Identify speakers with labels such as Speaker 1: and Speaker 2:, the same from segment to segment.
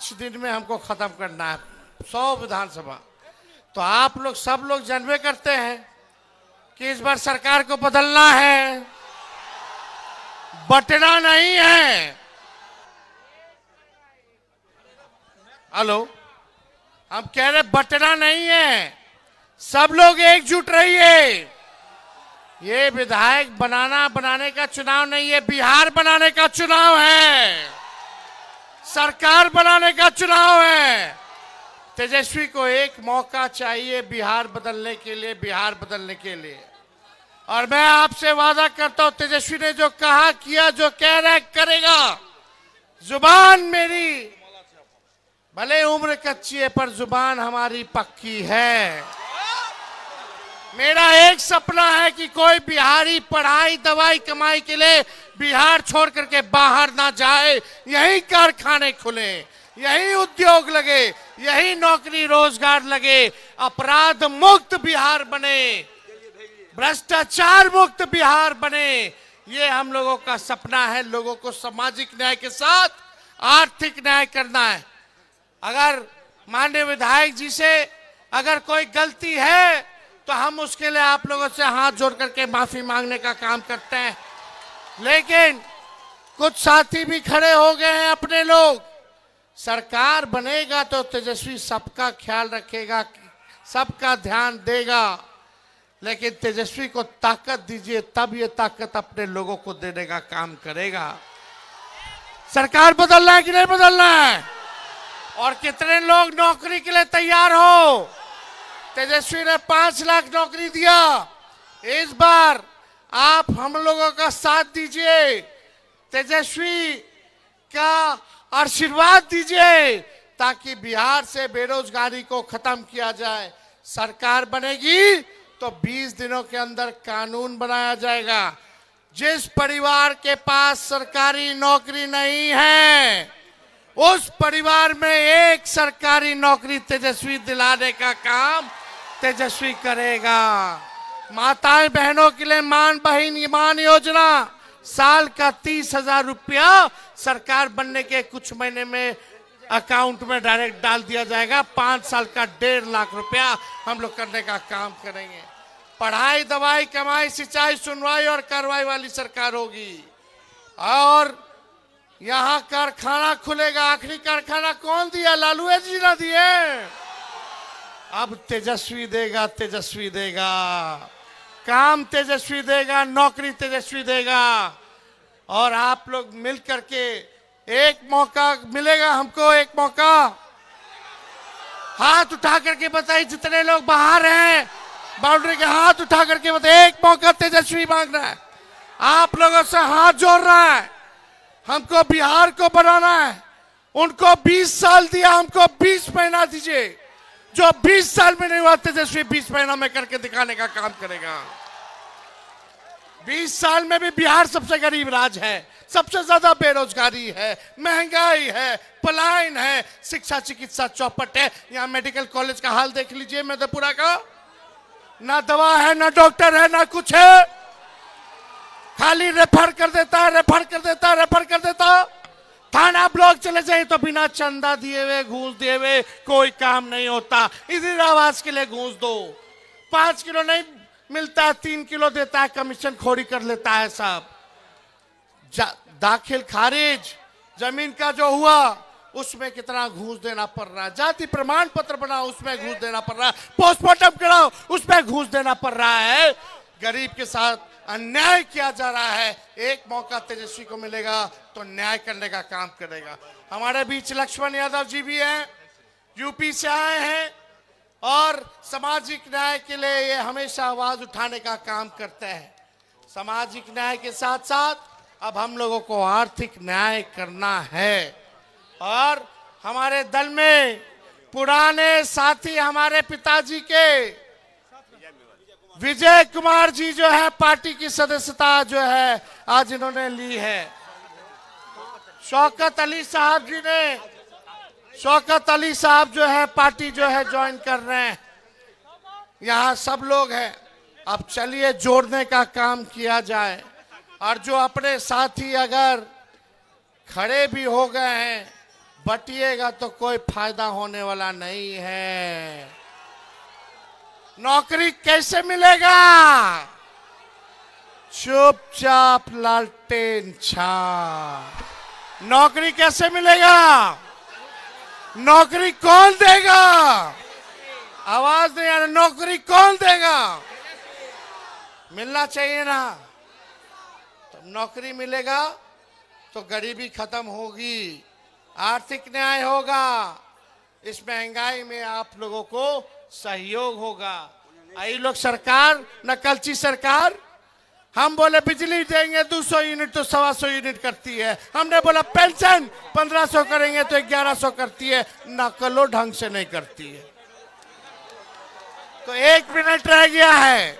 Speaker 1: 5 दिन में हमको खत्म करना है 100 विधानसभा। तो आप लोग सब लोग जानबे करते हैं कि इस बार सरकार को बदलना है, बटना नहीं है। हेलो, हम कह रहे बटना नहीं है, सब लोग एकजुट रहिए। ये विधायक बनाने का चुनाव नहीं है, बिहार बनाने का चुनाव है, सरकार बनाने का चुनाव है। तेजस्वी को एक मौका चाहिए बिहार बदलने के लिए, बिहार बदलने के लिए। और मैं आपसे वादा करता हूं, तेजस्वी ने जो कहा किया, जो कह रहा है करेगा। जुबान मेरी भले उम्र कच्ची है पर जुबान हमारी पक्की है। मेरा एक सपना है कि कोई बिहारी पढ़ाई दवाई कमाई के लिए बिहार छोड़ करके बाहर ना जाए, यही कारखाने खुले, यही उद्योग लगे, यही नौकरी रोजगार लगे, अपराध मुक्त बिहार बने, भ्रष्टाचार मुक्त बिहार बने। ये हम लोगों का सपना है। लोगों को सामाजिक न्याय के साथ आर्थिक न्याय करना है। अगर माननीय विधायक जी से अगर कोई गलती है तो हम उसके लिए आप लोगों से हाथ जोड़ करके माफी मांगने का काम करते हैं। लेकिन कुछ साथी भी खड़े हो गए हैं अपने लोग। सरकार बनेगा तो तेजस्वी सबका ख्याल रखेगा, सबका ध्यान देगा, लेकिन तेजस्वी को ताकत दीजिए, तब ये ताकत अपने लोगों को देने का काम करेगा। सरकार बदलना है कि नहीं बदलना है? और कितने लोग नौकरी के लिए तैयार हो? तेजस्वी ने 5 लाख नौकरी दिया। इस बार आप हम लोगों का साथ दीजिए, तेजस्वी का आशीर्वाद दीजिए, ताकि बिहार से बेरोजगारी को खत्म किया जाए। सरकार बनेगी तो 20 दिनों के अंदर कानून बनाया जाएगा। जिस परिवार के पास सरकारी नौकरी नहीं है, उस परिवार में एक सरकारी नौकरी तेजस्वी दिलाने का काम तेजस्वी करेगा। माताएं बहनों के लिए मान योजना, साल का 30,000 रुपया सरकार बनने के कुछ महीने में अकाउंट में डायरेक्ट डाल दिया जाएगा। 5 साल का 1.5 लाख रुपया हम लोग करने का काम करेंगे। पढ़ाई दवाई कमाई सिंचाई सुनवाई और कार्रवाई वाली सरकार होगी। और यहाँ कारखाना खुलेगा। आखिरी कारखाना कौन दिया? लालू जी ना दिए। अब तेजस्वी देगा, तेजस्वी देगा, काम तेजस्वी देगा, नौकरी तेजस्वी देगा। और आप लोग मिल करके एक मौका मिलेगा हमको, एक मौका। हाथ उठा करके बताइए, जितने लोग बाहर हैं बाउंड्री के, हाथ उठा करके बताइए, एक मौका तेजस्वी मांग रहा है, आप लोगों से हाथ जोड़ रहा है। हमको बिहार को बनाना है। उनको 20 साल दिया, हमको 20 महीना दीजिए। जो 20 साल में नहीं हुआ, तेजस्वी 20 महीना में करके दिखाने का काम करेगा। 20 साल में भी बिहार सबसे गरीब राज्य है, सबसे ज्यादा बेरोजगारी है, महंगाई है, पलायन है, शिक्षा चिकित्सा चौपट है। यहाँ मेडिकल कॉलेज का हाल देख लीजिए मधेपुरा का, ना दवा है, ना डॉक्टर है, ना कुछ है। खाली रेफर कर देता है, रेफर कर देता है, रेफर कर देता। थाना ब्लॉक चले जाए तो बिना चंदा दिए हुए, घूस दिए हुए कोई काम नहीं होता। इंदिरावास के लिए घूस दो, 5 किलो नहीं मिलता है, 3 किलो देता है, कमीशन खोरी कर लेता है साहब। दाखिल खारिज जमीन का जो हुआ उसमें कितना घूस देना पड़ रहा है। जाति प्रमाण पत्र बनाओ, उसमें घूस देना पड़ रहा है। पोस्टमार्टम कराओ, उसमें घूस देना पड़ रहा है। गरीब के साथ अन्याय किया जा रहा है। एक मौका तेजस्वी को मिलेगा तो न्याय करने का काम करेगा। हमारे बीच लक्ष्मण यादव जी भी हैं, यूपी से आए हैं और सामाजिक न्याय के लिए ये हमेशा आवाज उठाने का काम करते हैं। सामाजिक न्याय के साथ साथ अब हम लोगों को आर्थिक न्याय करना है। और हमारे दल में पुराने साथी हमारे पिताजी के विजय कुमार जी जो है, पार्टी की सदस्यता जो है आज इन्होंने ली है। शौकत अली साहब जी ने, शौकत अली साहब जो है पार्टी जो है ज्वाइन कर रहे हैं। यहाँ सब लोग हैं। अब चलिए जोड़ने का काम किया जाए। और जो अपने साथी अगर खड़े भी हो गए हैं, बटिएगा तो कोई फायदा होने वाला नहीं है। नौकरी कैसे मिलेगा? चुपचाप लालटेन छाप। नौकरी कैसे मिलेगा? नौकरी कौन देगा? आवाज नहीं आ रही। नौकरी कौन देगा? मिलना चाहिए ना। तो नौकरी मिलेगा तो गरीबी खत्म होगी, आर्थिक न्याय होगा, इस महंगाई में आप लोगों को सहयोग होगा। आई लोग सरकार, नकलची सरकार, हम बोले बिजली देंगे 200 यूनिट तो 125 यूनिट करती है। हमने बोला पेंशन 1500 करेंगे तो 1100 करती है। नकलो ढंग से नहीं करती है। तो 1 मिनट रह गया है,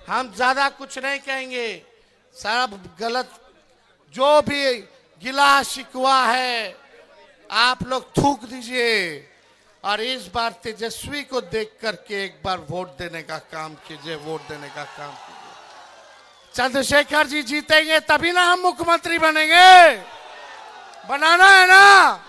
Speaker 1: हम ज्यादा कुछ नहीं कहेंगे। सारा गलत जो भी गिला शिकवा है आप लोग थूक दीजिए और इस बार तेजस्वी को देख करके एक बार वोट देने का काम कीजिए। वोट देने का काम कीजिए। चंद्रशेखर जी जीतेंगे तभी ना हम मुख्यमंत्री बनेंगे। बनाना है ना,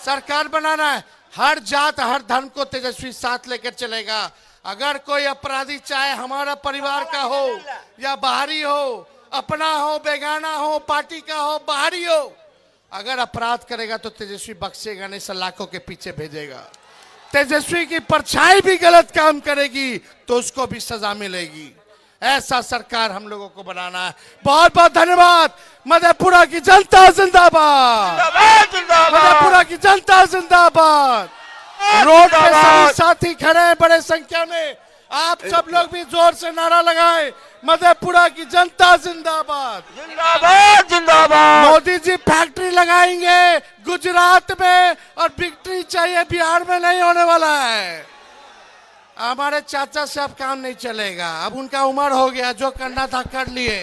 Speaker 1: सरकार बनाना है। हर जात हर धर्म को तेजस्वी साथ लेकर चलेगा। अगर कोई अपराधी चाहे हमारा परिवार का हो या बाहरी हो, अपना हो बेगाना हो, पार्टी का हो बाहरी हो, अगर अपराध करेगा तो तेजस्वी बख्शेगा नहीं, सलाखों के पीछे भेजेगा। तेजस्वी की परछाई भी गलत काम करेगी तो उसको भी सजा मिलेगी। ऐसा सरकार हम लोगों को बनाना है। बहुत बहुत धन्यवाद। मधेपुरा की जनता जिंदाबाद, मधेपुरा की जनता जिंदाबाद। रोड पे सभी साथी खड़े हैं बड़े संख्या में। आप सब लोग भी जोर से नारा लगाएं, मधेपुरा की जनता जिंदाबाद,
Speaker 2: जिंदाबाद जिंदाबाद।
Speaker 1: मोदी जी फैक्ट्री लगाएंगे गुजरात में और विक्ट्री चाहिए बिहार में नहीं होने वाला है। हमारे चाचा से अब काम नहीं चलेगा। अब उनका उम्र हो गया, जो करना था कर लिए।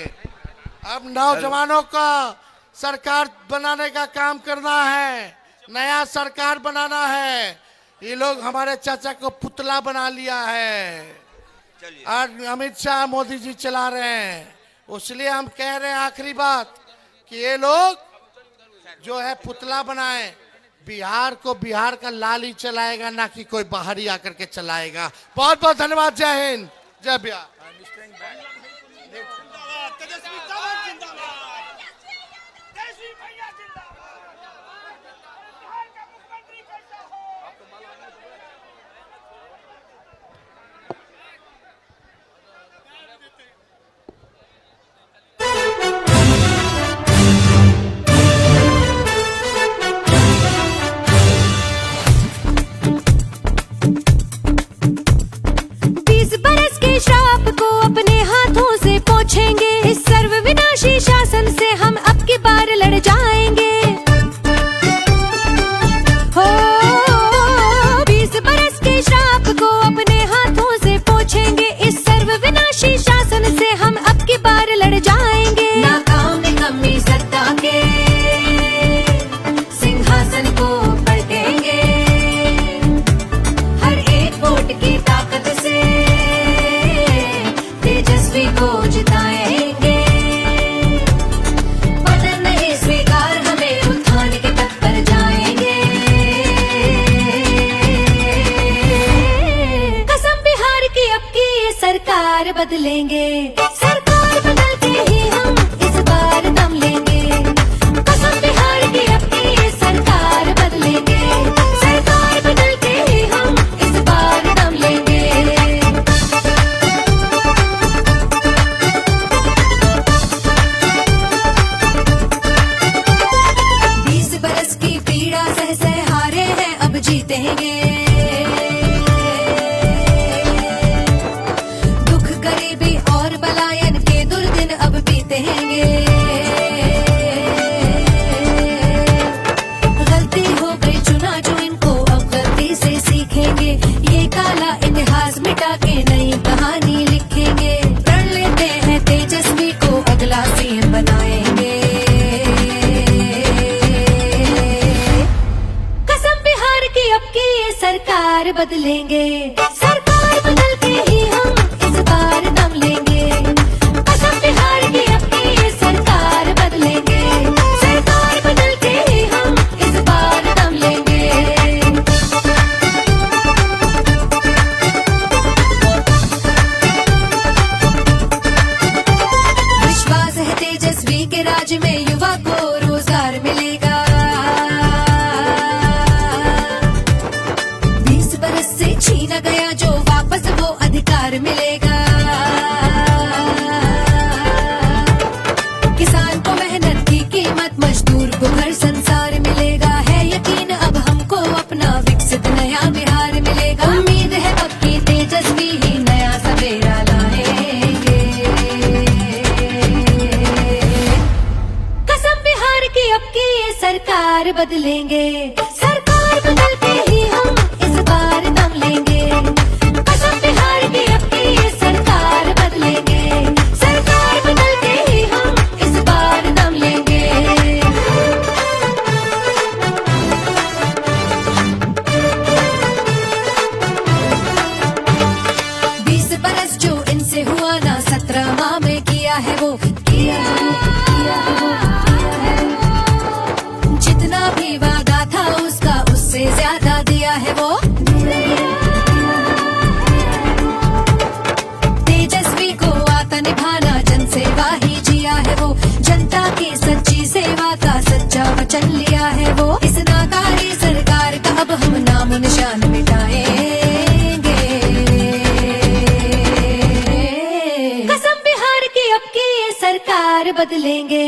Speaker 1: अब नौजवानों का सरकार बनाने का काम करना है, नया सरकार बनाना है। ये लोग हमारे चाचा को पुतला बना लिया है और अमित शाह मोदी जी चला रहे हैं। इसलिए हम कह रहे हैं आखिरी बात कि ये लोग जो है पुतला बनाए, बिहार को बिहार का लाल ही चलाएगा, ना कि कोई बाहरी आकर के चलाएगा। बहुत बहुत धन्यवाद। जय हिंद, जय बिहार।
Speaker 3: इस सर्वविनाशी शासन से हम अब की बार लड़ जाएंगे। हो 20 बरस के श्राप को अपने हाथों से पोंछेंगे। इस सर्वविनाशी शासन से हम अब की बार लड़ जाएंगे। नाकाम निकम्मी सत्ता के सिंहासन को पलटेंगे। हर एक वोट की ताकत से तेजस्वी को जिताएंगे। पतन नहीं स्वीकार हमें, उत्थान के पथ पर जाएंगे। कसम बिहार की अब की ये सरकार बदलेंगे। सरकार बदल के ही हम इस बार दम लेंगे। कसम बिहार की अब की ये सरकार बदलेंगे। सरकार बदल के ही हम इस बार दम लेंगे। 20 बरस की पीड़ा सह सह हारे हैं, अब जीतेंगे। दुख गरीबी और बलायन के दुर्दिन अब बीतेंगे। गलती हो गई चुना जो इनको, अब गलती से सीखेंगे। ये काला इतिहास मिटा के नई कहानी लिखेंगे। प्रण लेते हैं तेजस्वी को अगला सीएम बनाएंगे। कसम बिहार की अब की ये सरकार बदलेंगे। सरकार बदल के ही हम इस बार दम लेंगे। कसम बिहार की अब की ये सरकार बदलेंगे। सरकार बदल के ही हम इस बार दम लेंगे। सरकार बदल के ही हम इस बार दम लेंगे। कसम बिहार की अब की ये सरकार बदलेंगे। सरकार बदल के ही हम इस बार दम लेंगे। 20 बरस जो इनसे हुआ ना 17 माह में किया है वो, किया है वो, किया है वो, किया है वो। जितना भी वादा था उसका उससे ज्यादा दिया है वो। तेजस्वी को आता निभाना जन सेवा ही जिया है वो। जनता की सच्ची सेवा का सच्चा वचन लिया है वो। इस नाकारी सरकार का अब हम नाम निशान मिटाएंगे। कसम बिहार की अब की ये सरकार बदलेंगे।